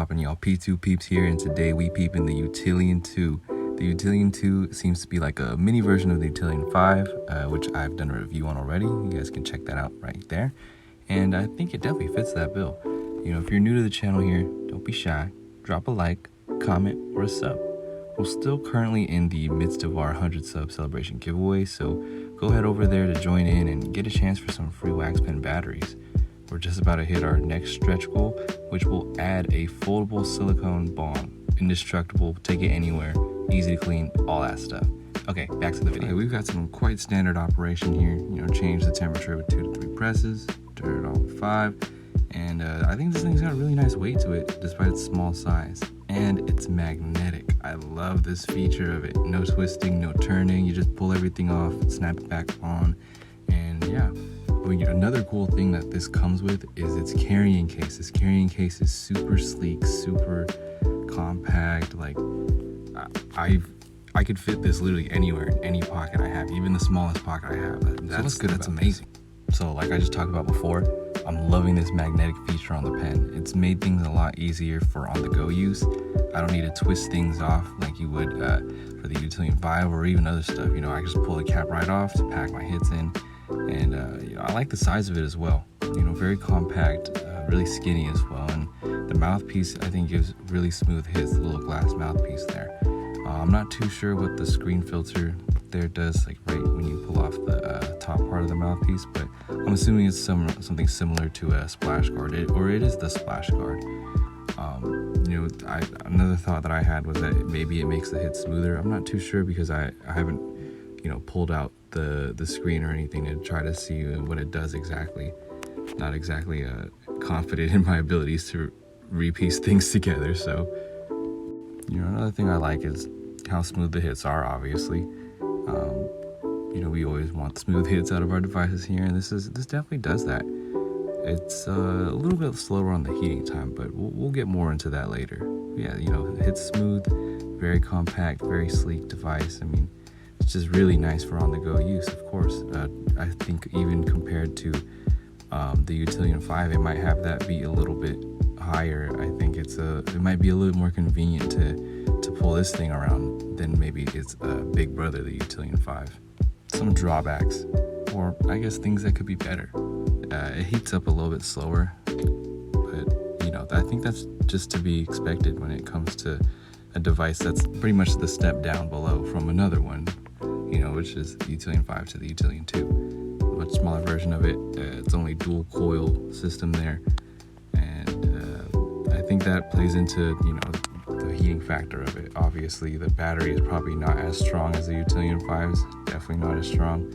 poppin', y'all? P2 Peeps here, and today we peep in the Utillian 2. The Utillian 2 seems to be like a mini version of the Utillian 5, which I've done a review on already. You guys can check that out right there. And I think it definitely fits that bill. You know, if you're new to the channel here, don't be shy. Drop a like, comment, or a sub. We're still currently in the midst of our 100 sub celebration giveaway, so go head over there to join in and get a chance for some free wax pen batteries. We're just about to hit our next stretch goal, which will add a foldable silicone bong. Indestructible, take it anywhere, easy to clean, all that stuff. Okay, back to the video. We've got some quite standard operation here. You know, change the temperature with 2 to 3 presses, turn it on with 5, and I think this thing's got a really nice weight to it, despite its small size. And it's magnetic. I love this feature of it. No twisting, no turning. You just pull everything off, snap it back on, and yeah. Another cool thing that this comes with is its carrying case. This carrying case is super sleek, super compact. Like, I could fit this literally anywhere in any pocket I have, even the smallest pocket I have. That's good. That's amazing. So like I just talked about before, I'm loving this magnetic feature on the pen. It's made things a lot easier for on-the-go use. I don't need to twist things off like you would for the Utillian 5 or even other stuff. You know, I just pull the cap right off to pack my hits in. And you know, I like the size of it as well. You know, very compact, really skinny as well. And the mouthpiece, I think, gives really smooth hits, the little glass mouthpiece there. I'm not too sure what the screen filter there does, like right when you pull off the top part of the mouthpiece, but I'm assuming it's something similar to a splash guard, or it is the splash guard. You know, another thought that I had was that maybe it makes the hit smoother. I'm not too sure because I haven't, you know, pulled out the screen or anything to try to see what it does exactly. Not exactly confident in my abilities to repiece things together. So, you know, another thing I like is how smooth the hits are, obviously. You know, we always want smooth hits out of our devices here, and this definitely does that. It's a little bit slower on the heating time, but we'll get more into that later. Yeah, you know, it's smooth, very compact, very sleek device. I mean, it's just really nice for on-the-go use, of course. I think even compared to the Utillian 5, it might have that beat a little bit higher. I think it might be a little more convenient to pull this thing around than maybe its big brother, the Utillian 5. Some drawbacks, or I guess things that could be better. It heats up a little bit slower, but you know, I think that's just to be expected when it comes to a device that's pretty much the step down below from another one, you know, which is the Utillian 5 to the Utillian 2. A much smaller version of it. It's only dual coil system there, and I think that plays into, you know, the heating factor of it. Obviously, the battery is probably not as strong as the Utillian 5's, definitely not as strong,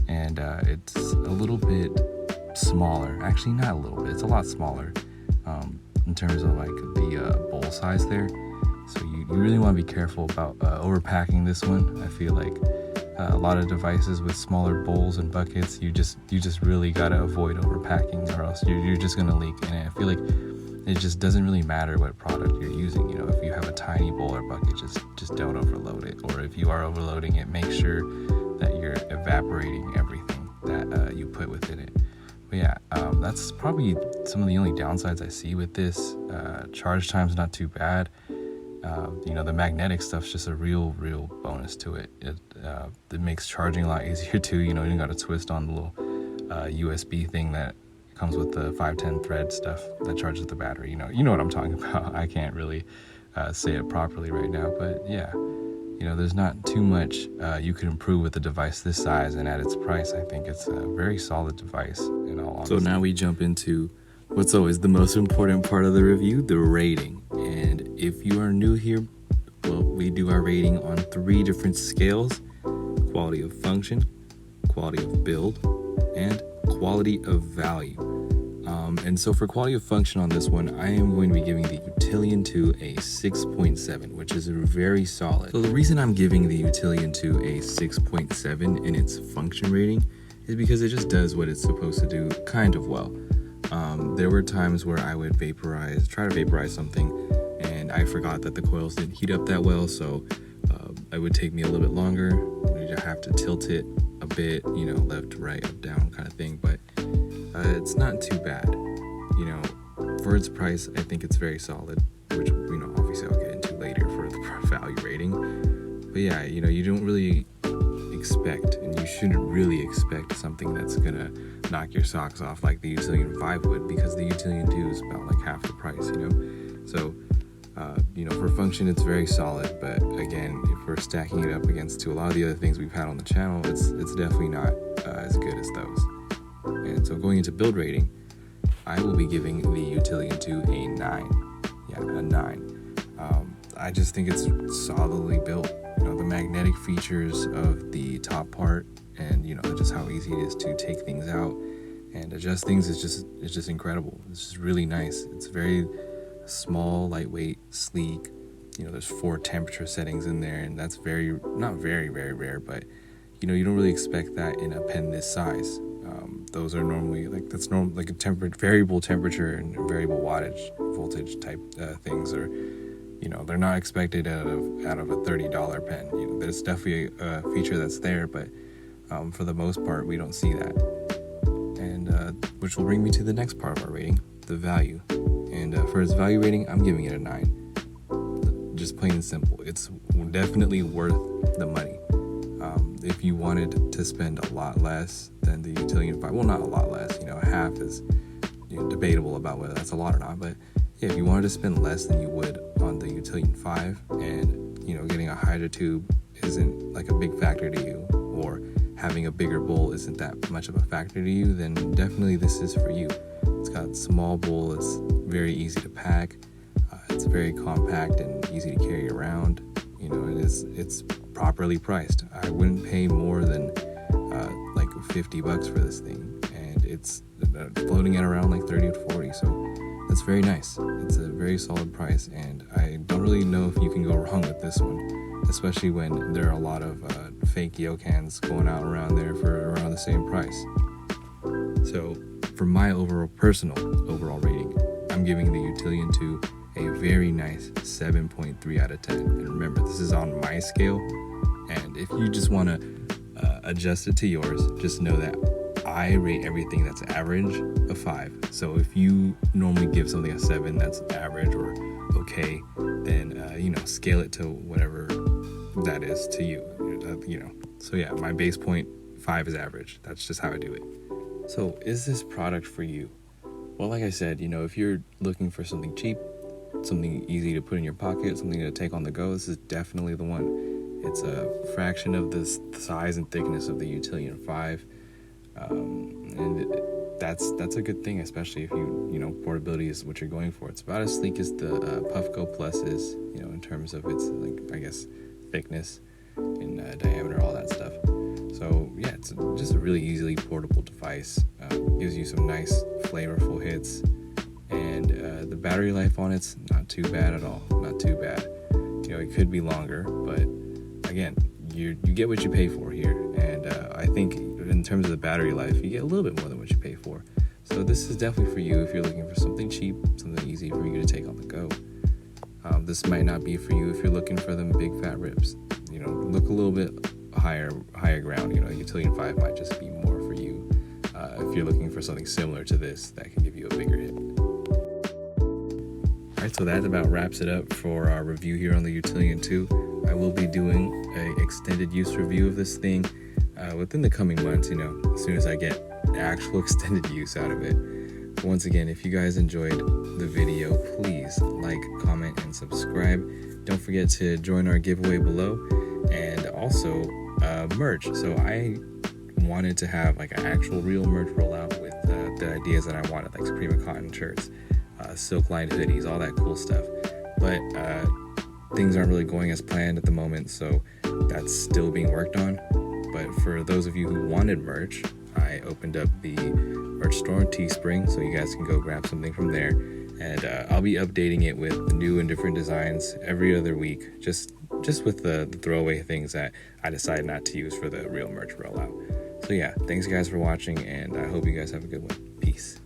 and it's a little bit smaller. Actually, not a little bit. It's a lot smaller in terms of like the bowl size there. So you really want to be careful about overpacking this one. I feel like a lot of devices with smaller bowls and buckets, you just really gotta avoid overpacking, or else you're just gonna leak. And I feel like it just doesn't really matter what product you're using. You know, if you have a tiny bowl or bucket, just don't overload it. Or if you are overloading it, make sure that you're evaporating everything that you put within it. But yeah, that's probably some of the only downsides I see with this. Charge time's not too bad. You know, the magnetic stuff's just a real bonus to it. It makes charging a lot easier too. You know, you got to twist on the little USB thing that comes with the 510 thread stuff that charges the battery. You know what I'm talking about. I can't really say it properly right now, but yeah, you know, there's not too much you could improve with a device this size, and at its price, I think it's a very solid device in all honesty. So now we jump into what's always the most important part of the review, the rating. And if you are new here, well, we do our rating on 3 different scales: quality of function, quality of build, and quality of value. And so for quality of function on this one, I am going to be giving the Utillian 2 a 6.7, which is very solid. So the reason I'm giving the Utillian 2 a 6.7 in its function rating is because it just does what it's supposed to do kind of well. There were times where I would try to vaporize something, and I forgot that the coils didn't heat up that well, so it would take me a little bit longer. You'd have to tilt it a bit, you know, left, right, up, down kind of thing, but it's not too bad. You know, for its price, I think it's very solid. obviously I'll get into later for the value rating. But yeah, you don't really expect, and you shouldn't really expect something that's gonna knock your socks off like the Utillian 5 would, because the Utillian 2 is about like half the price, So, for function, it's very solid, but again, if we're stacking it up against a lot of the other things we've had on the channel, it's definitely not as good as those. And so going into build rating, I will be giving the Utillian 2 a 9. Yeah, a 9. I just think it's solidly built. The magnetic features of the top part, and just how easy it is to take things out and adjust things is just incredible. It's just really nice. It's very small, lightweight, sleek. There's 4 temperature settings in there, and that's not very, very rare, but you don't really expect that in a pen this size. Those are normally like a variable temperature and variable voltage type things, or they're not expected out of a $30 pen. There's definitely a feature that's there, but for the most part, we don't see that. And which will bring me to the next part of our rating, the value. And for its value rating, I'm giving it a 9. Just plain and simple. It's definitely worth the money. If you wanted to spend a lot less than the Utillian 5, well, not a lot less, half is debatable about whether that's a lot or not, but yeah, if you wanted to spend less than you would on the Utillian 5, and getting a Hydra tube isn't like a big factor to you, or having a bigger bowl isn't that much of a factor to you, then definitely this is for you. It's got a small bowl, it's very easy to pack, it's very compact and easy to carry around. It's properly priced. I wouldn't pay more than like $50 for this thing, and it's floating at around like 30 to 40, so that's very nice. It's a very solid price, and I don't really know if you can go wrong with this one, especially when there are a lot of fake Yokans going out around there for around the same price. So for my personal overall rating, I'm giving the Utillian 2 a very nice 7.3 out of 10. And remember, this is on my scale, and if you just want to adjust it to yours, just know that I rate everything that's average a 5. So if you normally give something a 7 that's average or okay, then scale it to whatever that is to you. So yeah, my base point 5 is average. That's just how I do it. So is this product for you? Well, like I said, if you're looking for something cheap, something easy to put in your pocket, something to take on the go, this is definitely the one. It's a fraction of the size and thickness of the Utillian 5, and that's a good thing, especially if portability is what you're going for. It's about as sleek as the Puffco Plus is, in terms of its thickness and diameter, all that stuff. So yeah, it's just a really easily portable device. Gives you some nice flavorful hits, and the battery life on it's not too bad at all. Not too bad. It could be longer, but again, you get what you pay for here, and I think in terms of the battery life, you get a little bit more than what you pay for. So this is definitely for you if you're looking for something cheap, something easy for you to take on the go. This might not be for you if you're looking for them big fat rips. Look a little bit higher ground. Utillian 5 might just be more for you if you're looking for something similar to this that can give you a bigger hit. Alright, so that about wraps it up for our review here on the Utillian 2. I will be doing an extended use review of this thing within the coming months, as soon as I get actual extended use out of it. But once again, if you guys enjoyed the video, please like, comment, and subscribe. Don't forget to join our giveaway below, and also merch. So I wanted to have like an actual real merch rollout with the ideas that I wanted, like Suprema cotton shirts, silk lined hoodies, all that cool stuff. But things aren't really going as planned at the moment, so that's still being worked on. But for those of you who wanted merch, I opened up the merch store on Teespring, so you guys can go grab something from there. And I'll be updating it with new and different designs every other week, just with the throwaway things that I decided not to use for the real merch rollout. So yeah, thanks guys for watching, and I hope you guys have a good one. Peace.